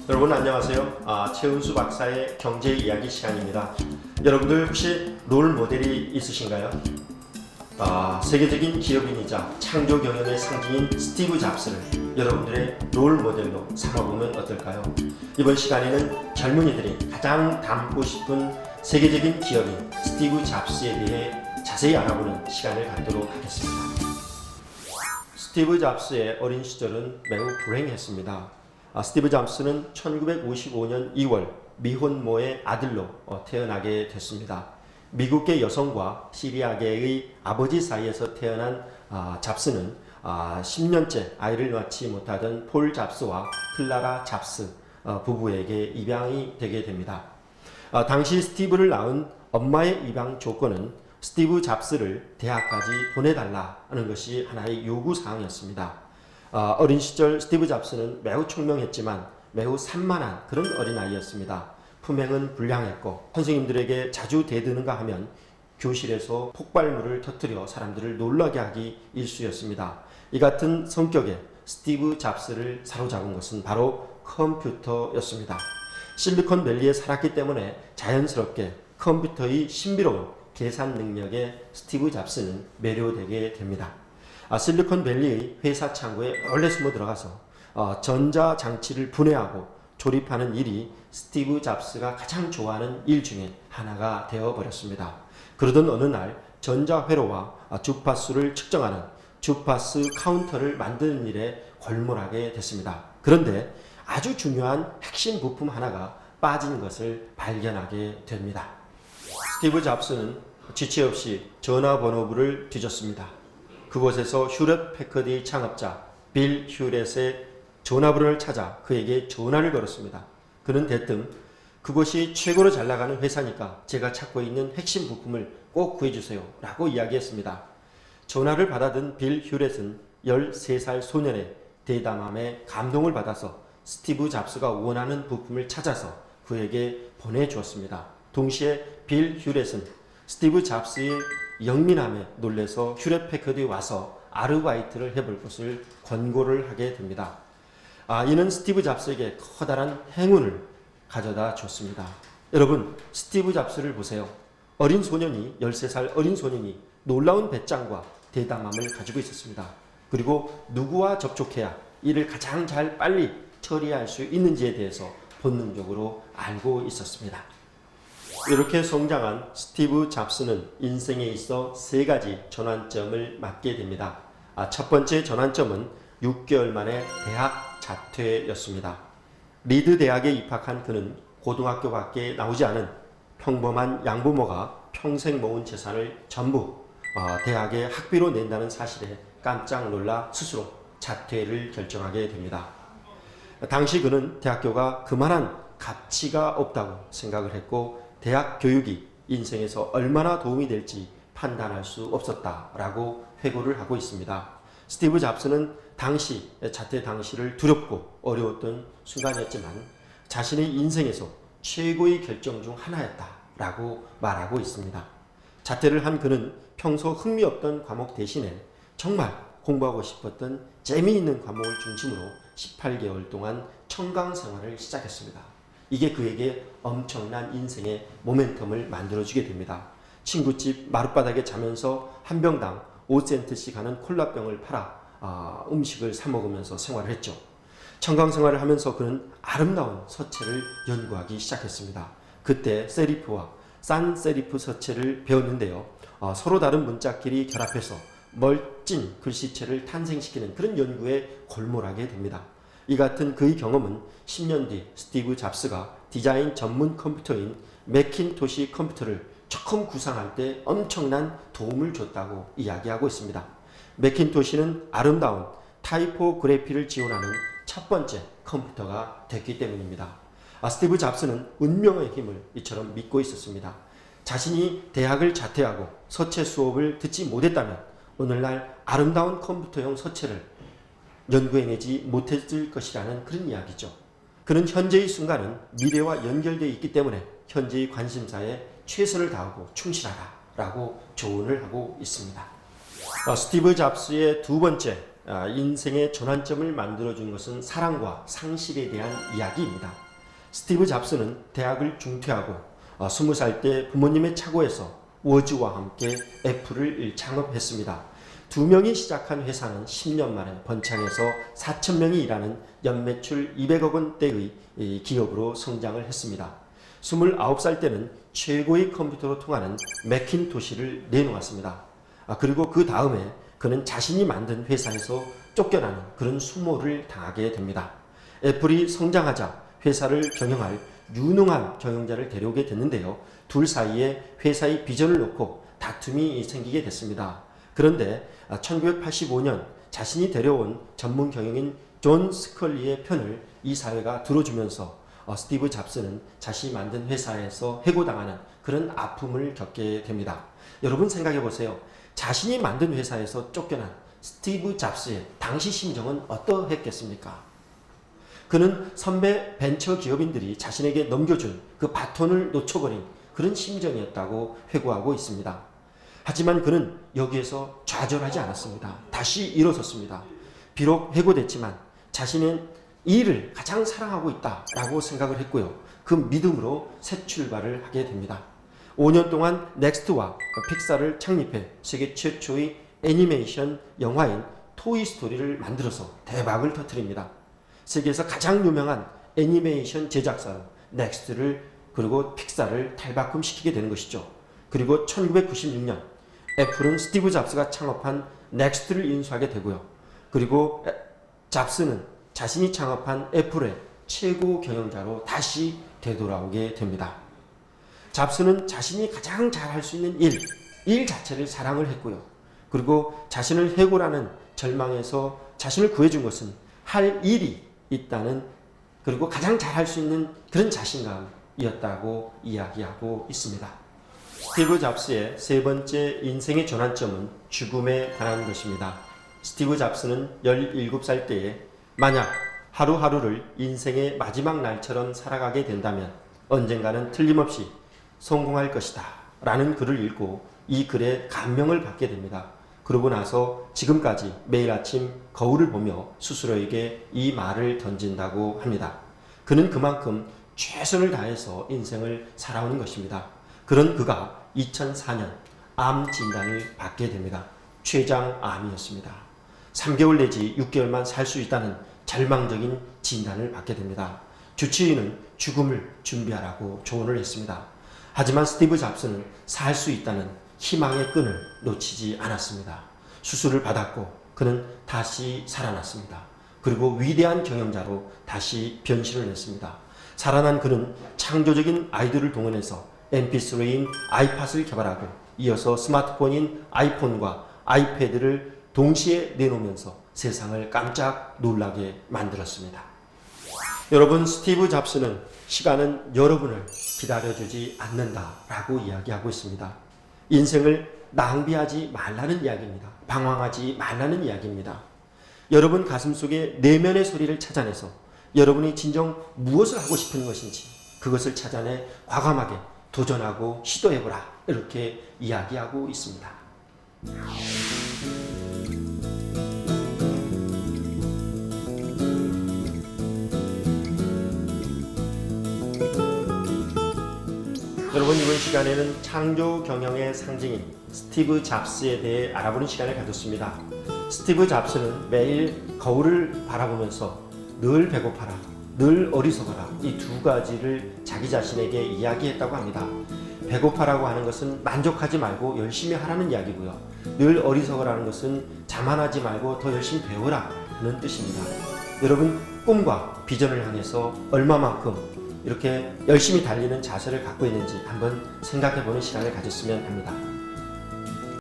여러분 안녕하세요. 최은수 박사의 경제 이야기 시간입니다. 여러분들 혹시 롤 모델이 있으신가요? 세계적인 기업인이자 창조 경영의 상징인 스티브 잡스를 여러분들의 롤 모델로 삼아보면 어떨까요? 이번 시간에는 젊은이들이 가장 닮고 싶은 세계적인 기업인 스티브 잡스에 대해 자세히 알아보는 시간을 갖도록 하겠습니다. 스티브 잡스의 어린 시절은 매우 불행했습니다. 스티브 잡스는 1955년 2월 미혼모의 아들로 태어나게 됐습니다. 미국계 여성과 시리아계의 아버지 사이에서 태어난 잡스는 10년째 아이를 낳지 못하던 폴 잡스와 클라라 잡스 부부에게 입양이 되게 됩니다. 당시 스티브를 낳은 엄마의 입양 조건은 스티브 잡스를 대학까지 보내달라는 것이 하나의 요구사항이었습니다. 어린 시절 스티브 잡스는 매우 총명했지만 매우 산만한 그런 어린아이였습니다. 품행은 불량했고 선생님들에게 자주 대드는가 하면 교실에서 폭발물을 터뜨려 사람들을 놀라게 하기 일쑤였습니다. 이 같은 성격의 스티브 잡스를 사로잡은 것은 바로 컴퓨터였습니다. 실리콘밸리에 살았기 때문에 자연스럽게 컴퓨터의 신비로운 계산 능력에 스티브 잡스는 매료되게 됩니다. 실리콘밸리의 회사 창고에 얼레 숨어 들어가서 전자장치를 분해하고 조립하는 일이 스티브 잡스가 가장 좋아하는 일 중에 하나가 되어버렸습니다. 그러던 어느 날 전자회로와 주파수를 측정하는 주파수 카운터를 만드는 일에 골몰하게 됐습니다. 그런데 아주 중요한 핵심 부품 하나가 빠진 것을 발견하게 됩니다. 스티브 잡스는 지체 없이 전화번호부를 뒤졌습니다. 그곳에서 휴렛 패커드의 창업자 빌 휴렛의 전화번호를 찾아 그에게 전화를 걸었습니다. 그는 대뜸 그것이 최고로 잘 나가는 회사니까 제가 찾고 있는 핵심 부품을 꼭 구해주세요 라고 이야기했습니다. 전화를 받아든 빌 휴렛은 13살 소년의 대담함에 감동을 받아서 스티브 잡스가 원하는 부품을 찾아서 그에게 보내주었습니다. 동시에 빌 휴렛은 스티브 잡스의 영민함에 놀라서 휴렛 패커드에 와서 아르바이트를 해볼 것을 권고를 하게 됩니다. 이는 스티브 잡스에게 커다란 행운을 가져다 줬습니다. 여러분, 스티브 잡스를 보세요. 13살 어린 소년이 놀라운 배짱과 대담함을 가지고 있었습니다. 그리고 누구와 접촉해야 이를 가장 잘 빨리 처리할 수 있는지에 대해서 본능적으로 알고 있었습니다. 이렇게 성장한 스티브 잡스는 인생에 있어 3가지 전환점을 맞게 됩니다. 첫 번째 전환점은 6개월 만에 대학 자퇴였습니다. 리드 대학에 입학한 그는 고등학교밖에 나오지 않은 평범한 양부모가 평생 모은 재산을 전부 대학에 학비로 낸다는 사실에 깜짝 놀라 스스로 자퇴를 결정하게 됩니다. 당시 그는 대학교가 그만한 가치가 없다고 생각을 했고 대학 교육이 인생에서 얼마나 도움이 될지 판단할 수 없었다라고 회고를 하고 있습니다. 스티브 잡스는 자퇴 당시를 두렵고 어려웠던 순간이었지만 자신의 인생에서 최고의 결정 중 하나였다라고 말하고 있습니다. 자퇴를 한 그는 평소 흥미없던 과목 대신에 정말 공부하고 싶었던 재미있는 과목을 중심으로 18개월 동안 청강 생활을 시작했습니다. 이게 그에게 엄청난 인생의 모멘텀을 만들어주게 됩니다. 친구집 마룻바닥에 자면서 한 병당 5센트씩 하는 콜라병을 팔아 음식을 사 먹으면서 생활을 했죠. 청강 생활을 하면서 그는 아름다운 서체를 연구하기 시작했습니다. 그때 세리프와 산 세리프 서체를 배웠는데요. 서로 다른 문자끼리 결합해서 멋진 글씨체를 탄생시키는 그런 연구에 골몰하게 됩니다. 이 같은 그의 경험은 10년 뒤 스티브 잡스가 디자인 전문 컴퓨터인 매킨토시 컴퓨터를 처음 구상할 때 엄청난 도움을 줬다고 이야기하고 있습니다. 매킨토시는 아름다운 타이포그래피를 지원하는 첫 번째 컴퓨터가 됐기 때문입니다. 스티브 잡스는 운명의 힘을 이처럼 믿고 있었습니다. 자신이 대학을 자퇴하고 서체 수업을 듣지 못했다면 오늘날 아름다운 컴퓨터용 서체를 연구해내지 못했을 것이라는 그런 이야기죠. 그는 현재의 순간은 미래와 연결되어 있기 때문에 현재의 관심사에 최선을 다하고 충실하라 라고 조언을 하고 있습니다. 스티브 잡스의 두 번째 인생의 전환점을 만들어준 것은 사랑과 상실에 대한 이야기입니다. 스티브 잡스는 대학을 중퇴하고 20살 때 부모님의 차고에서 워즈와 함께 애플을 창업했습니다. 두 명이 시작한 회사는 10년 만에 번창해서 4,000명이 일하는 연매출 200억 원대의 기업으로 성장을 했습니다. 29살 때는 최고의 컴퓨터로 통하는 매킨토시를 내놓았습니다. 그리고 그 다음에 그는 자신이 만든 회사에서 쫓겨나는 그런 수모를 당하게 됩니다. 애플이 성장하자 회사를 경영할 유능한 경영자를 데려오게 됐는데요. 둘 사이에 회사의 비전을 놓고 다툼이 생기게 됐습니다. 그런데 1985년 자신이 데려온 전문 경영인 존 스컬리의 편을 이 사회가 들어주면서 스티브 잡스는 자신이 만든 회사에서 해고당하는 그런 아픔을 겪게 됩니다. 여러분 생각해 보세요. 자신이 만든 회사에서 쫓겨난 스티브 잡스의 당시 심정은 어떠했겠습니까? 그는 선배 벤처 기업인들이 자신에게 넘겨준 그 바톤을 놓쳐버린 그런 심정이었다고 회고하고 있습니다. 하지만 그는 여기에서 좌절하지 않았습니다. 다시 일어섰습니다. 비록 해고됐지만 자신은 이 일을 가장 사랑하고 있다라고 생각을 했고요. 그 믿음으로 새 출발을 하게 됩니다. 5년 동안 넥스트와 픽사를 창립해 세계 최초의 애니메이션 영화인 토이스토리를 만들어서 대박을 터뜨립니다. 세계에서 가장 유명한 애니메이션 제작사로 넥스트를 그리고 픽사를 탈바꿈시키게 되는 것이죠. 그리고 1996년 애플은 스티브 잡스가 창업한 넥스트를 인수하게 되고요. 그리고 잡스는 자신이 창업한 애플의 최고 경영자로 다시 되돌아오게 됩니다. 잡스는 자신이 가장 잘할 수 있는 일 자체를 사랑을 했고요. 그리고 자신을 해고라는 절망에서 자신을 구해준 것은 할 일이 있다는 그리고 가장 잘할 수 있는 그런 자신감이었다고 이야기하고 있습니다. 스티브 잡스의 세 번째 인생의 전환점은 죽음에 관한 것입니다. 스티브 잡스는 17살 때에 만약 하루하루를 인생의 마지막 날처럼 살아가게 된다면 언젠가는 틀림없이 성공할 것이다 라는 글을 읽고 이 글에 감명을 받게 됩니다. 그러고 나서 지금까지 매일 아침 거울을 보며 스스로에게 이 말을 던진다고 합니다. 그는 그만큼 최선을 다해서 인생을 살아오는 것입니다. 그런 그가 2004년 암 진단을 받게 됩니다. 췌장암이었습니다. 3개월 내지 6개월만 살 수 있다는 절망적인 진단을 받게 됩니다. 주치의는 죽음을 준비하라고 조언을 했습니다. 하지만 스티브 잡스는 살 수 있다는 희망의 끈을 놓치지 않았습니다. 수술을 받았고 그는 다시 살아났습니다. 그리고 위대한 경영자로 다시 변신을 했습니다. 살아난 그는 창조적인 아이디어를 동원해서 MP3인 아이팟을 개발하고 이어서 스마트폰인 아이폰과 아이패드를 동시에 내놓으면서 세상을 깜짝 놀라게 만들었습니다. 여러분, 스티브 잡스는 시간은 여러분을 기다려주지 않는다라고 이야기하고 있습니다. 인생을 낭비하지 말라는 이야기입니다. 방황하지 말라는 이야기입니다. 여러분 가슴속에 내면의 소리를 찾아내서 여러분이 진정 무엇을 하고 싶은 것인지 그것을 찾아내 과감하게 도전하고 시도해보라 이렇게 이야기하고 있습니다. 여러분, 이번 시간에는 창조 경영의 상징인 스티브 잡스에 대해 알아보는 시간을 가졌습니다. 스티브 잡스는 매일 거울을 바라보면서 늘 배고파라, 늘 어리석어라 이 두 가지를 자기 자신에게 이야기했다고 합니다. 배고파라고 하는 것은 만족하지 말고 열심히 하라는 이야기고요. 늘 어리석어라는 것은 자만하지 말고 더 열심히 배워라 하는 뜻입니다. 여러분, 꿈과 비전을 향해서 얼마만큼 이렇게 열심히 달리는 자세를 갖고 있는지 한번 생각해보는 시간을 가졌으면 합니다.